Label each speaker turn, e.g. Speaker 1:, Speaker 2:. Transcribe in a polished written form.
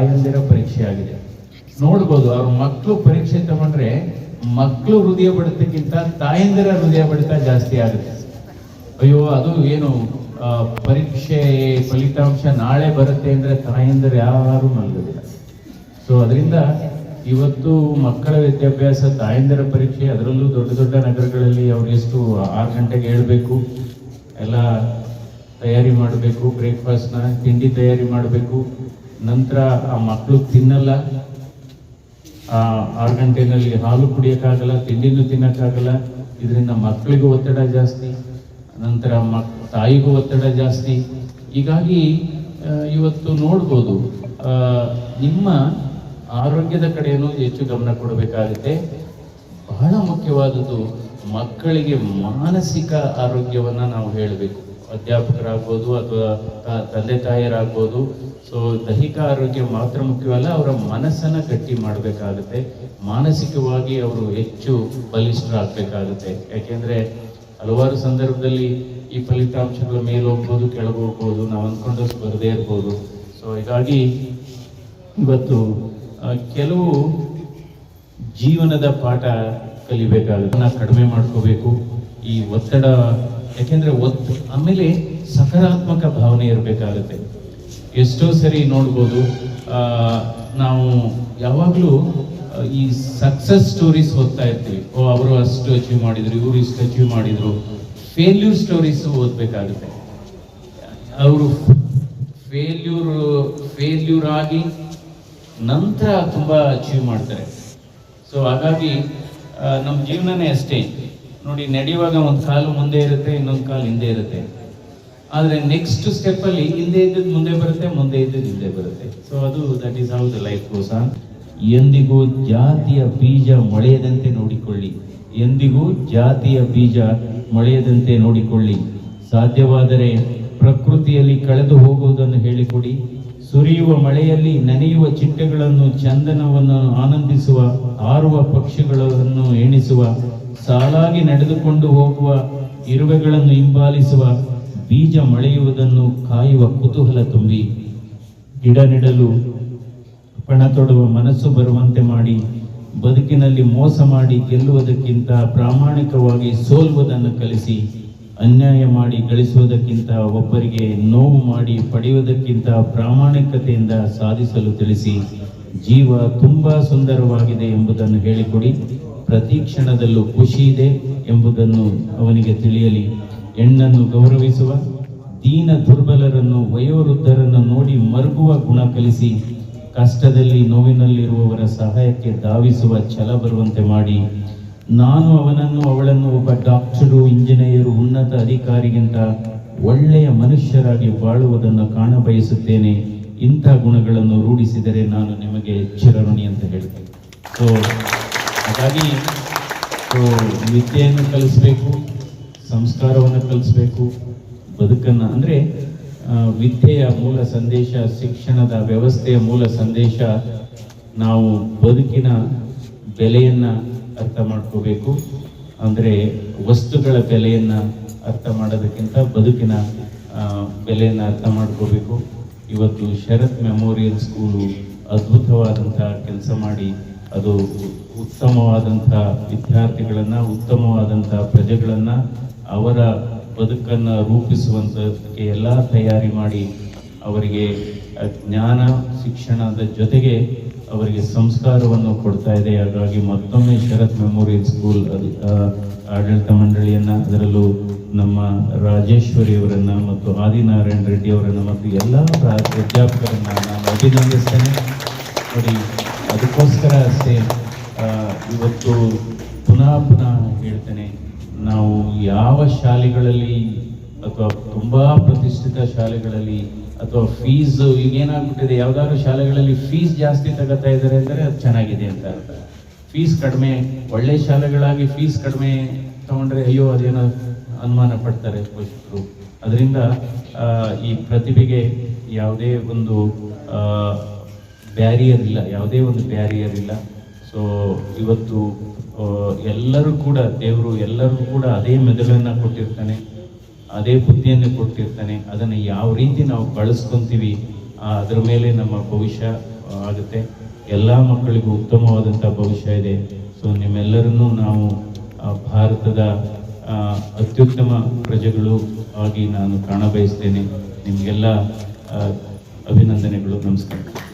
Speaker 1: ತಾಯಂದಿರ ಪರೀಕ್ಷೆ ಆಗಿದೆ. ನೋಡ್ಬೋದು, ಅವ್ರ ಮಕ್ಕಳು ಪರೀಕ್ಷೆ ತಗೊಂಡ್ರೆ ಮಕ್ಕಳು ಹೃದಯ ಬಡಿತಕ್ಕಿಂತ ತಾಯಂದಿರ ಹೃದಯ ಬಡಿತ ಜಾಸ್ತಿ ಆಗುತ್ತೆ. ಅಯ್ಯೋ ಅದು ಏನು ಪರೀಕ್ಷೆ ಫಲಿತಾಂಶ ನಾಳೆ ಬರುತ್ತೆ ಅಂದ್ರೆ ತಾಯಂದಿರು ಯಾರು ಮಲಗೋದಿಲ್ಲ. ಸೊ ಅದರಿಂದ ಇವತ್ತು ಮಕ್ಕಳ ವಿದ್ಯಾಭ್ಯಾಸ, ತಾಯಂದಿರ ಪರೀಕ್ಷೆ, ಅದರಲ್ಲೂ ದೊಡ್ಡ ದೊಡ್ಡ ನಗರಗಳಲ್ಲಿ ಅವ್ರು ಎಷ್ಟು 6 ಗಂಟೆಗೆ ಹೇಳ್ಬೇಕು, ಎಲ್ಲ ತಯಾರಿ ಮಾಡಬೇಕು, ಬ್ರೇಕ್ಫಾಸ್ಟ್ನ ತಿಂಡಿ ತಯಾರಿ ಮಾಡಬೇಕು. ನಂತರ ಆ ಮಕ್ಕಳು ತಿನ್ನಲ್ಲ, 6 ಗಂಟೆನಲ್ಲಿ ಹಾಲು ಕುಡಿಯೋಕ್ಕಾಗಲ್ಲ, ತಿಂಡಿನೂ ತಿನ್ನೋಕ್ಕಾಗಲ್ಲ. ಇದರಿಂದ ಮಕ್ಕಳಿಗೂ ಒತ್ತಡ ಜಾಸ್ತಿ, ನಂತರ ತಾಯಿಗೂ ಒತ್ತಡ ಜಾಸ್ತಿ. ಹೀಗಾಗಿ ಇವತ್ತು ನೋಡ್ಬೋದು, ನಿಮ್ಮ ಆರೋಗ್ಯದ ಕಡೆಯೂ ಹೆಚ್ಚು ಗಮನ ಕೊಡಬೇಕಾಗುತ್ತೆ. ಬಹಳ ಮುಖ್ಯವಾದದ್ದು ಮಕ್ಕಳಿಗೆ ಮಾನಸಿಕ ಆರೋಗ್ಯವನ್ನು ನಾವು ಹೇಳಬೇಕು. ಅಧ್ಯಾಪಕರಾಗ್ಬೋದು ಅಥವಾ ತಂದೆ ತಾಯಿಯರಾಗ್ಬೋದು. ಸೊ ದೈಹಿಕ ಆರೋಗ್ಯ ಮಾತ್ರ ಮುಖ್ಯವಲ್ಲ, ಅವರ ಮನಸ್ಸನ್ನು ಗಟ್ಟಿ ಮಾಡಬೇಕಾಗುತ್ತೆ. ಮಾನಸಿಕವಾಗಿ ಅವರು ಹೆಚ್ಚು ಬಲಿಷ್ಠರಾಗಬೇಕಾಗುತ್ತೆ. ಯಾಕೆಂದರೆ ಹಲವಾರು ಸಂದರ್ಭದಲ್ಲಿ ಈ ಫಲಿತಾಂಶಗಳ ಮೇಲೆ ಹೋಗ್ಬೋದು, ಕೆಳಗೆ ಹೋಗ್ಬೋದು, ನಾವು ಅಂದ್ಕೊಂಡಷ್ಟು ಬರದೇ ಇರ್ಬೋದು. ಸೊ ಹೀಗಾಗಿ ಇವತ್ತು ಕೆಲವು ಜೀವನದ ಪಾಠ ಕಲಿಬೇಕಾಗುತ್ತೆ. ನಾವು ಕಡಿಮೆ ಮಾಡ್ಕೋಬೇಕು ಈ ಒತ್ತಡ. ಯಾಕೆಂದ್ರೆ ಆಮೇಲೆ ಸಕಾರಾತ್ಮಕ ಭಾವನೆ ಇರಬೇಕಾಗುತ್ತೆ. ಎಷ್ಟೋ ಸರಿ ನೋಡ್ಬೋದು, ನಾವು ಯಾವಾಗಲೂ ಈ ಸಕ್ಸಸ್ ಸ್ಟೋರೀಸ್ ಓದ್ತಾ ಇರ್ತೀವಿ. ಅವರು ಅಷ್ಟು ಅಚೀವ್ ಮಾಡಿದ್ರು, ಇವರು ಇಷ್ಟು ಅಚೀವ್ ಮಾಡಿದ್ರು. ಫೇಲ್ಯೂರ್ ಸ್ಟೋರೀಸ್ ಓದಬೇಕಾಗುತ್ತೆ. ಅವರು ಫೇಲ್ಯೂರ್ ಆಗಿ ನಂತರ ತುಂಬ ಅಚೀವ್ ಮಾಡ್ತಾರೆ. ಸೊ ಹಾಗಾಗಿ ನಮ್ಮ ಜೀವನನೇ ಅಷ್ಟೇ ನೋಡಿ. ನಡೆಯುವಾಗ ಒಂದು ಕಾಲು ಮುಂದೆ ಇರುತ್ತೆ, ಇನ್ನೊಂದು ಕಾಲು ಹಿಂದೆ ಇರುತ್ತೆ. ಆದರೆ ನೆಕ್ಸ್ಟ್ ಸ್ಟೆಪ್ಪಲ್ಲಿ ಹಿಂದೆ ಇದ್ದದ್ದು ಮುಂದೆ ಬರುತ್ತೆ, ಮುಂದೆ ಇದ್ದದ್ದು ಹಿಂದೆ ಬರುತ್ತೆ. ಸೊ ಅದು that is how the life goes on. ಎಂದಿಗೂ ಜಾತಿಯ ಬೀಜ ಮೊಳೆಯದಂತೆ ನೋಡಿಕೊಳ್ಳಿ. ಎಂದಿಗೂ ಜಾತಿಯ ಬೀಜ ಮೊಳೆಯದಂತೆ ನೋಡಿಕೊಳ್ಳಿ. ಸಾಧ್ಯವಾದರೆ ಪ್ರಕೃತಿಯಲ್ಲಿ ಕಳೆದು ಹೋಗುವುದನ್ನು ಹೇಳಿಕೊಡಿ. ಸುರಿಯುವ ಮಳೆಯಲ್ಲಿ ನೆನೆಯುವ ಚಿಟ್ಟೆಗಳನ್ನು, ಚಂದನವನ್ನು ಆನಂದಿಸುವ, ಹಾರುವ ಪಕ್ಷಿಗಳನ್ನು ಎಣಿಸುವ, ಸಾಲಾಗಿ ನಡೆದುಕೊಂಡು ಹೋಗುವ ಇರುವೆಗಳನ್ನು ಹಿಂಬಾಲಿಸುವ, ಬೀಜ ಮೊಳೆಯುವುದನ್ನು ಕಾಯುವ ಕುತೂಹಲ ತುಂಬಿ, ಗಿಡ ನೆಡಲು ಪಣ ತೊಡುವ ಮನಸ್ಸು ಬರುವಂತೆ ಮಾಡಿ, ಬದುಕಿನಲ್ಲಿ ಮೋಸ ಮಾಡಿ ಗೆಲ್ಲುವುದಕ್ಕಿಂತ ಪ್ರಾಮಾಣಿಕವಾಗಿ ಸೋಲುವುದನ್ನು ಕಲಿಸಿ, ಅನ್ಯಾಯ ಮಾಡಿ ಗಳಿಸುವುದಕ್ಕಿಂತ ಒಬ್ಬರಿಗೆ ನೋವು ಮಾಡಿ ಪಡೆಯುವುದಕ್ಕಿಂತ ಪ್ರಾಮಾಣಿಕತೆಯಿಂದ ಸಾಧಿಸಲು ತಿಳಿಸಿ, ಜೀವ ತುಂಬಾ ಸುಂದರವಾಗಿದೆ ಎಂಬುದನ್ನು ಹೇಳಿಕೊಡಿ. ಪ್ರತಿ ಕ್ಷಣದಲ್ಲೂ ಖುಷಿ ಇದೆ ಎಂಬುದನ್ನು ಅವನಿಗೆ ತಿಳಿಯಲಿ. ಹೆಣ್ಣನ್ನು ಗೌರವಿಸುವ, ದೀನ ದುರ್ಬಲರನ್ನು, ವಯೋವೃದ್ಧರನ್ನು ನೋಡಿ ಮರುಗುವ ಗುಣ ಕಲಿಸಿ, ಕಷ್ಟದಲ್ಲಿ ನೋವಿನಲ್ಲಿರುವವರ ಸಹಾಯಕ್ಕೆ ಧಾವಿಸುವ ಛಲ ಬರುವಂತೆ ಮಾಡಿ, ನಾನು ಅವನನ್ನು ಅವಳನ್ನು ಒಬ್ಬ ಡಾಕ್ಟರು, ಇಂಜಿನಿಯರು, ಉನ್ನತ ಅಧಿಕಾರಿಗಿಂತ ಒಳ್ಳೆಯ ಮನುಷ್ಯರಾಗಿ ಬಾಳುವುದನ್ನು ಕಾಣಬಯಸುತ್ತೇನೆ. ಇಂಥ ಗುಣಗಳನ್ನು ರೂಢಿಸಿದರೆ ನಾನು ನಿಮಗೆ ಚಿರಋಣಿ ಅಂತ ಹೇಳ್ತೇನೆ. ಸೊ ಹಾಗಾಗಿ ವಿದ್ಯೆಯನ್ನು ಕಲಿಸ್ಬೇಕು, ಸಂಸ್ಕಾರವನ್ನು ಕಲಿಸ್ಬೇಕು, ಬದುಕನ್ನು. ಅಂದರೆ ವಿದ್ಯೆಯ ಮೂಲ ಸಂದೇಶ, ಶಿಕ್ಷಣದ ವ್ಯವಸ್ಥೆಯ ಮೂಲ ಸಂದೇಶ, ನಾವು ಬದುಕಿನ ಬೆಲೆಯನ್ನು ಅರ್ಥ ಮಾಡ್ಕೋಬೇಕು. ಅಂದರೆ ವಸ್ತುಗಳ ಬೆಲೆಯನ್ನು ಅರ್ಥ ಮಾಡೋದಕ್ಕಿಂತ ಬದುಕಿನ ಬೆಲೆಯನ್ನು ಅರ್ಥ ಮಾಡ್ಕೋಬೇಕು. ಇವತ್ತು ಶರತ್ ಮೆಮೋರಿಯಲ್ ಸ್ಕೂಲು ಅದ್ಭುತವಾದಂಥ ಕೆಲಸ ಮಾಡಿ, ಅದು ಉತ್ತಮವಾದಂಥ ವಿದ್ಯಾರ್ಥಿಗಳನ್ನು, ಉತ್ತಮವಾದಂಥ ಪ್ರಜೆಗಳನ್ನು, ಅವರ ಬದುಕನ್ನು ರೂಪಿಸುವಂಥದ್ದಕ್ಕೆ ಎಲ್ಲ ತಯಾರಿ ಮಾಡಿ, ಅವರಿಗೆ ಜ್ಞಾನ ಶಿಕ್ಷಣದ ಜೊತೆಗೆ ಅವರಿಗೆ ಸಂಸ್ಕಾರವನ್ನು ಕೊಡ್ತಾ ಇದೆ. ಹಾಗಾಗಿ ಮತ್ತೊಮ್ಮೆ ಶರತ್ ಮೆಮೋರಿಯಲ್ ಸ್ಕೂಲ್ ಆಡಳಿತ ಮಂಡಳಿಯನ್ನು, ಅದರಲ್ಲೂ ನಮ್ಮ ರಾಜೇಶ್ವರಿ ಅವರನ್ನು ಮತ್ತು ಆದಿನಾರಾಯಣ ರೆಡ್ಡಿ ಅವರನ್ನು ಮತ್ತು ಎಲ್ಲ ಅಧ್ಯಾಪಕರನ್ನು ನಾನು ಅಭಿನಂದಿಸ್ತೇನೆ. ನೋಡಿ, ಅದಕ್ಕೋಸ್ಕರ ಅಷ್ಟೇ ಇವತ್ತು ಪುನಃ ಹೇಳ್ತೇನೆ, ನಾವು ಯಾವ ಶಾಲೆಗಳಲ್ಲಿ ಅಥವಾ ತುಂಬ ಪ್ರತಿಷ್ಠಿತ ಶಾಲೆಗಳಲ್ಲಿ ಅಥವಾ ಫೀಸ್ ಈಗೇನಾಗ್ಬಿಟ್ಟಿದೆ, ಯಾವ್ದಾದ್ರು ಶಾಲೆಗಳಲ್ಲಿ ಫೀಸ್ ಜಾಸ್ತಿ ತಗೋತಾ ಇದ್ದಾರೆ ಅಂದರೆ ಅದು ಚೆನ್ನಾಗಿದೆ ಅಂತ ಅರ್ಥ. ಫೀಸ್ ಕಡಿಮೆ, ಒಳ್ಳೆ ಶಾಲೆಗಳಾಗಿ ಫೀಸ್ ಕಡಿಮೆ ತಗೊಂಡ್ರೆ ಅಯ್ಯೋ ಅದೇನೋ ಅನುಮಾನ ಪಡ್ತಾರೆ ಪೋಷಕರು. ಅದರಿಂದ ಈ ಪ್ರತಿಭೆಗೆ ಯಾವುದೇ ಒಂದು ಬ್ಯಾರಿಯರ್ ಇಲ್ಲ, ಯಾವುದೇ ಒಂದು ಬ್ಯಾರಿಯರ್ ಇಲ್ಲ. ಸೊ ಇವತ್ತು ಎಲ್ಲರೂ ಕೂಡ, ದೇವರು ಎಲ್ಲರಿಗೂ ಕೂಡ ಅದೇ ಮೆದುಳನ್ನು ಕೊಟ್ಟಿರ್ತಾನೆ, ಅದೇ ಬುದ್ಧಿಯನ್ನು ಕೊಟ್ಟಿರ್ತಾನೆ. ಅದನ್ನು ಯಾವ ರೀತಿ ನಾವು ಬಳಸ್ಕೊತೀವಿ ಅದರ ಮೇಲೆ ನಮ್ಮ ಭವಿಷ್ಯ ಆಗುತ್ತೆ. ಎಲ್ಲ ಮಕ್ಕಳಿಗೂ ಉತ್ತಮವಾದಂಥ ಭವಿಷ್ಯ ಇದೆ. ಸೊ ನಿಮ್ಮೆಲ್ಲರನ್ನೂ ನಾವು ಭಾರತದ ಅತ್ಯುತ್ತಮ ಪ್ರಜೆಗಳು ಆಗಿ ನಾನು ಕಾಣಬಯಸ್ತೇನೆ. ನಿಮಗೆಲ್ಲ ಅಭಿನಂದನೆಗಳು. ನಮಸ್ಕಾರ.